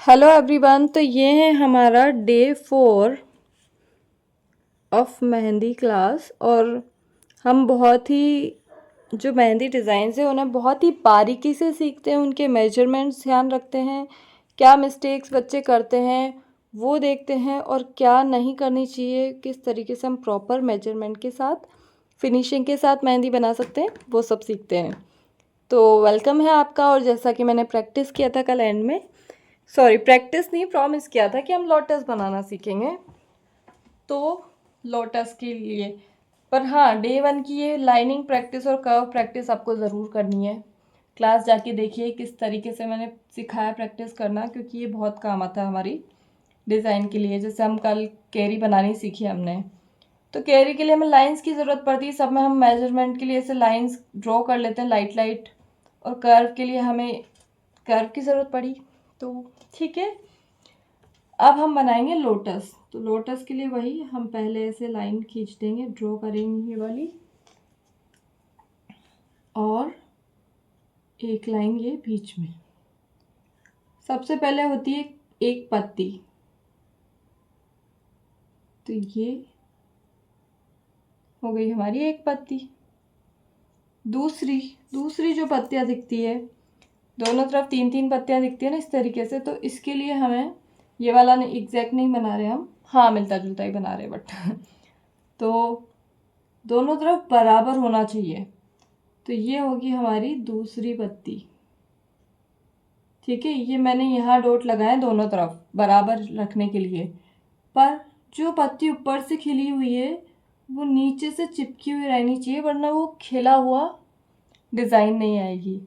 Hello everyone. तो ये है हमारा डे 4 ऑफ मेहंदी क्लास। और हम बहुत ही जो मेहंदी डिज़ाइंस है उन्हें बहुत ही बारीकी से सीखते हैं, उनके मेजरमेंट्स ध्यान रखते हैं, क्या मिस्टेक्स बच्चे करते हैं वो देखते हैं और क्या नहीं करनी चाहिए, किस तरीके से हम प्रॉपर मेजरमेंट के साथ फिनिशिंग के साथ मेहंदी बना सकते हैं वो सब सीखते हैं। तो वेलकम है आपका। और जैसा कि मैंने प्रैक्टिस किया था कल एंड में, सॉरी प्रैक्टिस नहीं, प्रॉमिस किया था कि हम लोटस बनाना सीखेंगे, तो लोटस के लिए। पर हाँ, डे 1 की ये लाइनिंग प्रैक्टिस और कर्व प्रैक्टिस आपको ज़रूर करनी है। क्लास जाके देखिए किस तरीके से मैंने सिखाया प्रैक्टिस करना, क्योंकि ये बहुत काम आता है हमारी डिज़ाइन के लिए। जैसे हम कल कैरी बनानी सीखी हमने, तो कैरी के लिए हमें लाइंस की ज़रूरत पड़ती है। सब में हम मेजरमेंट के लिए ऐसे लाइंस ड्रॉ कर लेते हैं लाइट लाइट, और कर्व के लिए हमें कर्व की ज़रूरत पड़ी। तो ठीक है, अब हम बनाएंगे लोटस। तो लोटस के लिए वही हम पहले ऐसे लाइन खींच देंगे, ड्रॉ करेंगे ये वाली, और एक लाइन ये बीच में। सबसे पहले होती है एक पत्ती, तो ये हो गई हमारी एक पत्ती। दूसरी दूसरी जो पत्तियाँ दिखती है, दोनों तरफ तीन तीन पत्तियाँ दिखती है ना इस तरीके से, तो इसके लिए हमें ये वाला नहीं, एग्जैक्ट नहीं बना रहे हम, हाँ मिलता जुलता ही बना रहे बट तो दोनों तरफ बराबर होना चाहिए। तो ये होगी हमारी दूसरी पत्ती। ठीक है, ये मैंने यहाँ डॉट लगाए दोनों तरफ बराबर रखने के लिए। पर जो पत्ती ऊपर से खिली हुई है वो नीचे से चिपकी हुई रहनी चाहिए, वरना वो खिला हुआ डिज़ाइन नहीं आएगी।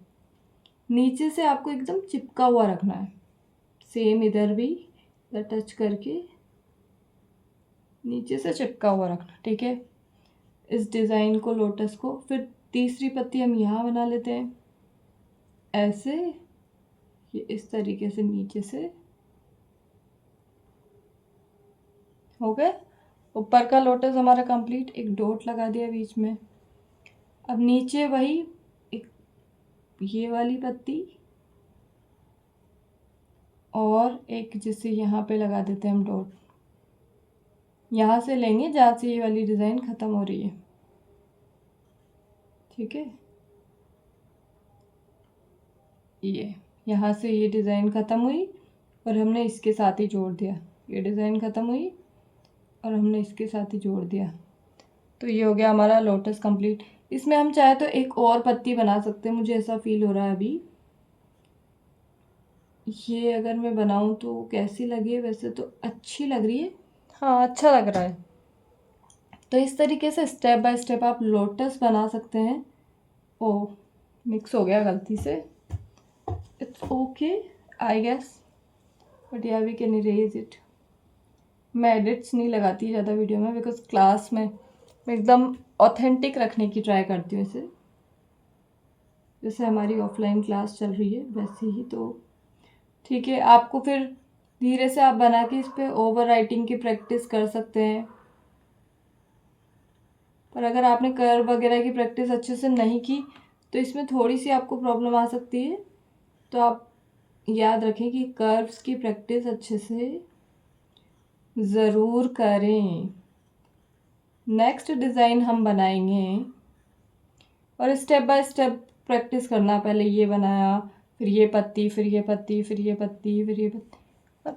नीचे से आपको एकदम चिपका हुआ रखना है। सेम इधर भी टच करके नीचे से चिपका हुआ रखना। ठीक है, इस डिज़ाइन को, लोटस को। फिर तीसरी पत्ती हम यहाँ बना लेते हैं ऐसे, ये इस तरीके से नीचे से हो गए। ऊपर का लोटस हमारा कंप्लीट, एक डॉट लगा दिया बीच में। अब नीचे वही एक ये वाली पत्ती और एक जिसे यहाँ पे लगा देते हैं हम डॉट, यहाँ से लेंगे जहाँ से ये वाली डिज़ाइन ख़त्म हो रही है। ठीक है, ये यहाँ से ये डिज़ाइन ख़त्म हुई और हमने इसके साथ ही जोड़ दिया। ये डिज़ाइन ख़त्म हुई और हमने इसके साथ ही जोड़ दिया। तो ये हो गया हमारा लोटस कंप्लीट। इसमें हम चाहे तो एक और पत्ती बना सकते हैं, मुझे ऐसा फील हो रहा है अभी। ये अगर मैं बनाऊं तो कैसी लगी? वैसे तो अच्छी लग रही है, हाँ अच्छा लग रहा है। तो इस तरीके से स्टेप बाय स्टेप आप लोटस बना सकते हैं। ओ, मिक्स हो गया गलती से, it's okay I guess, but yeah we can erase it. मैं एडिट्स नहीं लगाती ज़्यादा वीडियो में, बिकॉज क्लास में मैं एकदम ऑथेंटिक रखने की ट्राई करती हूँ इसे, जैसे हमारी ऑफलाइन क्लास चल रही है वैसे ही। तो ठीक है, आपको फिर धीरे से आप बना के इस पर ओवर राइटिंग की प्रैक्टिस कर सकते हैं। पर अगर आपने कर्व वगैरह की प्रैक्टिस अच्छे से नहीं की तो इसमें थोड़ी सी आपको प्रॉब्लम आ सकती है। तो आप याद रखें कि कर्व्स की प्रैक्टिस अच्छे से ज़रूर करें। नेक्स्ट डिज़ाइन हम बनाएंगे और स्टेप बाय स्टेप प्रैक्टिस करना। पहले ये बनाया, फिर ये पत्ती, फिर ये पत्ती, फिर ये पत्ती, फिर ये पत्ती,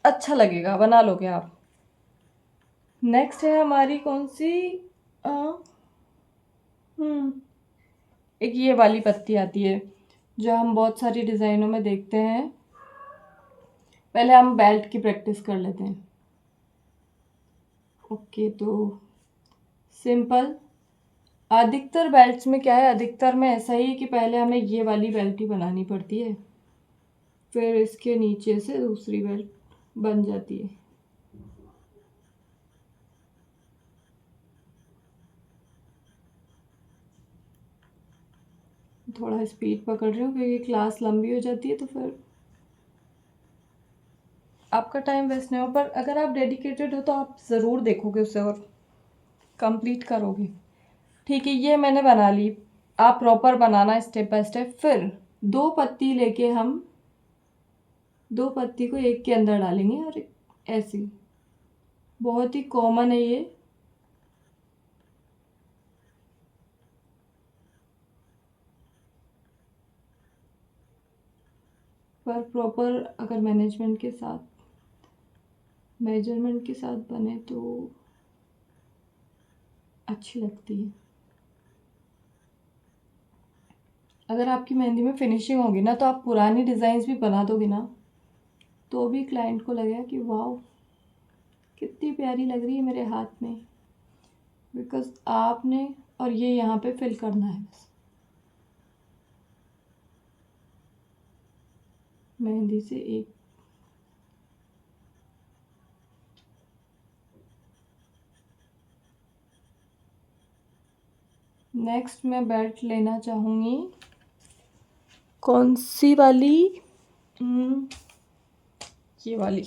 अच्छा लगेगा, बना लोगे आप। नेक्स्ट है हमारी कौन सी? आ, एक ये वाली पत्ती आती है जो हम बहुत सारी डिज़ाइनों में देखते हैं। पहले हम बेल्ट की प्रैक्टिस कर लेते हैं। ओके, तो सिंपल। अधिकतर बेल्ट्स में क्या है, अधिकतर में ऐसा ही है कि पहले हमें ये वाली बेल्ट ही बनानी पड़ती है, फिर इसके नीचे से दूसरी बेल्ट बन जाती है। थोड़ा स्पीड पकड़ रही हूँ क्योंकि क्लास लंबी हो जाती है, तो फिर आपका टाइम वेस्ट नहीं हो। पर अगर आप डेडिकेटेड हो तो आप ज़रूर देखोगे उसे और कंप्लीट करोगे। ठीक है, ये मैंने बना ली। आप proper banana step by step. फिर दो पत्ती लेके हम 2 पत्ती को एक के अंदर डालेंगे और ऐसे बहुत ही कॉमन है ये। पर प्रॉपर अगर मैनेजमेंट के साथ मेजरमेंट के साथ बने तो अच्छी लगती है। अगर आपकी मेहंदी में फिनिशिंग होगी ना तो आप पुरानी डिज़ाइंस भी बना दोगे ना तो भी क्लाइंट को लगेगा कि वाह कितनी प्यारी लग रही है मेरे हाथ में, बिकॉज आपने और ये यहाँ पे फिल करना है बस मेहंदी से एक। नेक्स्ट मैं बेल्ट लेना चाहूँगी कौन सी वाली, ये वाली।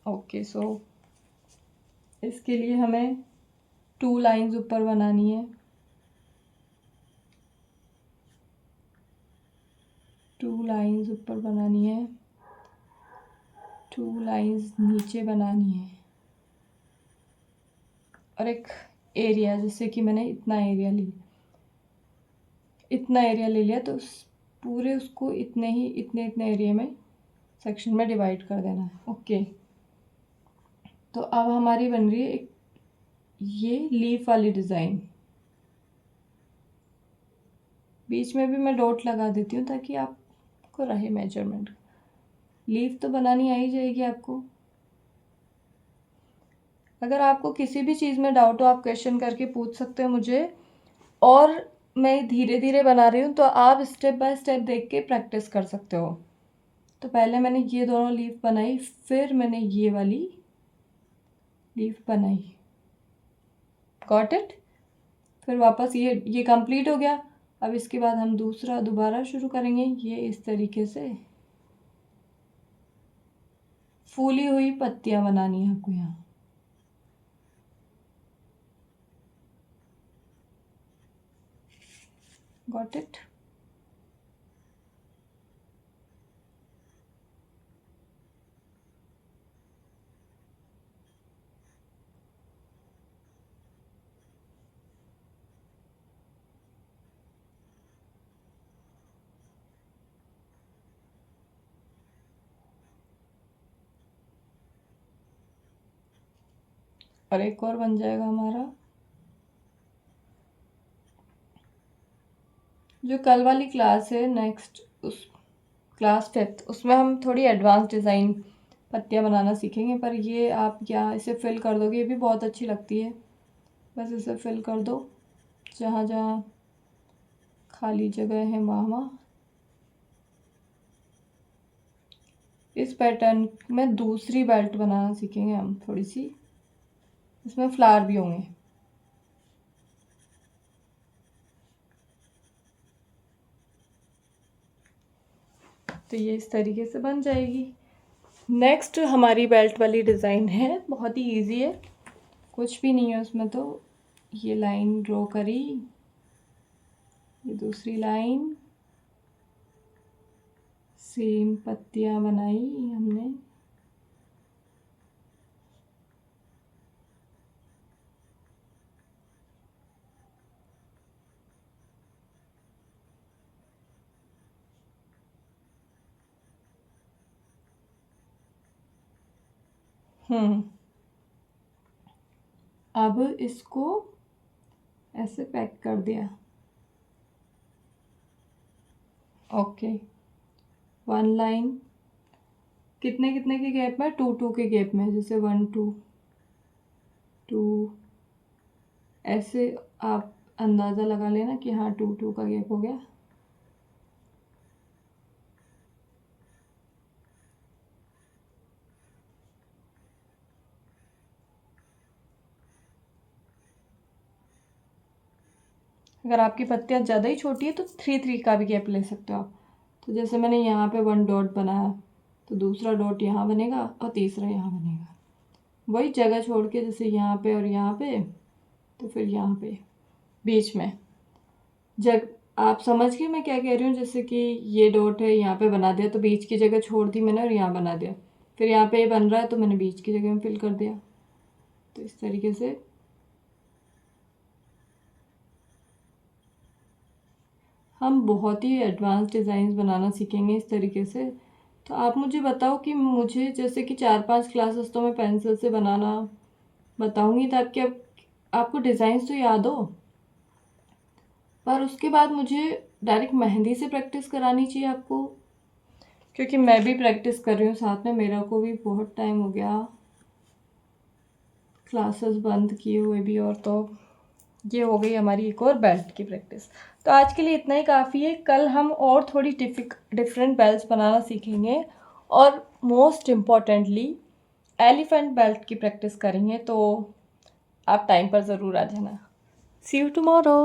ओके सो इसके लिए हमें 2 लाइंस ऊपर बनानी है, 2 लाइंस ऊपर बनानी है, 2 लाइंस नीचे बनानी है और एक एरिया, जैसे कि मैंने इतना एरिया ले लिया तो पूरे उसको इतने इतने एरिया में सेक्शन में डिवाइड कर देना है। ओके तो अब हमारी बन रही है एक ये लीफ वाली डिज़ाइन। बीच में भी मैं डॉट लगा देती हूँ ताकि आपको रहे मेजरमेंट। लीफ तो बनानी आ ही जाएगी आपको। अगर आपको किसी भी चीज़ में डाउट हो आप क्वेश्चन करके पूछ सकते हो मुझे, और मैं धीरे धीरे बना रही हूँ तो आप स्टेप बाय स्टेप देख के प्रैक्टिस कर सकते हो। तो पहले मैंने ये दोनों लीफ बनाई, फिर मैंने ये वाली लीफ बनाई, गॉट इट। फिर वापस ये कंप्लीट हो गया। अब इसके बाद हम दूसरा दोबारा शुरू करेंगे। ये इस तरीके से फूली हुई पत्तियां बनानी है आपको यहाँ। Got it. और एक और बन जाएगा हमारा। जो कल वाली क्लास है नेक्स्ट, उस क्लास 5th, उसमें हम थोड़ी एडवांस डिज़ाइन पत्तियां बनाना सीखेंगे। पर ये आप यहाँ इसे फिल कर दोगे, ये भी बहुत अच्छी लगती है। बस इसे फिल कर दो जहाँ जहाँ खाली जगह है वहाँ। इस पैटर्न में दूसरी बेल्ट बनाना सीखेंगे हम थोड़ी सी, इसमें फ्लावर भी होंगे। तो ये इस तरीके से बन जाएगी। नेक्स्ट हमारी बेल्ट वाली डिज़ाइन है, बहुत ही इजी है, कुछ भी नहीं है उसमें। तो ये लाइन ड्रॉ करी, ये दूसरी लाइन, सेम पत्तियां बनाई हमने। अब इसको ऐसे पैक कर दिया। ओके 1 लाइन कितने कितने के गैप में, 2 2 के गैप में, जैसे 1 2 2 ऐसे आप अंदाज़ा लगा लेना कि हाँ 2 2 का गैप हो गया। अगर आपकी पत्तियाँ ज़्यादा ही छोटी है तो 3 3 का भी गैप ले सकते हो आप। तो जैसे मैंने यहाँ पे 1 डॉट बनाया तो दूसरा डॉट यहाँ बनेगा और तीसरा यहाँ बनेगा। वही जगह छोड़ के, जैसे यहाँ पे और यहाँ पे, तो फिर यहाँ पे बीच में जग आप समझ गए मैं क्या कह रही हूँ? जैसे कि ये डॉट है, यहाँ पे बना दिया तो बीच की जगह छोड़ दी मैंने और यहाँ बना दिया। फिर यहाँ पे ये बन रहा है तो मैंने बीच की जगह में फिल कर दिया। तो इस तरीके से हम बहुत ही एडवांस डिज़ाइंस बनाना सीखेंगे इस तरीके से। तो आप मुझे बताओ कि मुझे जैसे कि 4-5 क्लासेस तो मैं पेंसिल से बनाना बताऊंगी ताकि आपको डिज़ाइंस तो याद हो, पर उसके बाद मुझे डायरेक्ट मेहंदी से प्रैक्टिस करानी चाहिए आपको, क्योंकि मैं भी प्रैक्टिस कर रही हूँ साथ में। मेरा को भी बहुत टाइम हो गया क्लासेस बंद किए हुए भी, और तो ये हो गई हमारी एक और बेल्ट की प्रैक्टिस। तो आज के लिए इतना ही काफ़ी है। कल हम और थोड़ी डिफरेंट बेल्ट्स बनाना सीखेंगे और मोस्ट इम्पॉर्टेंटली एलिफेंट बेल्ट की प्रैक्टिस करेंगे। तो आप टाइम पर ज़रूर आ जाना। सी यू टुमारो।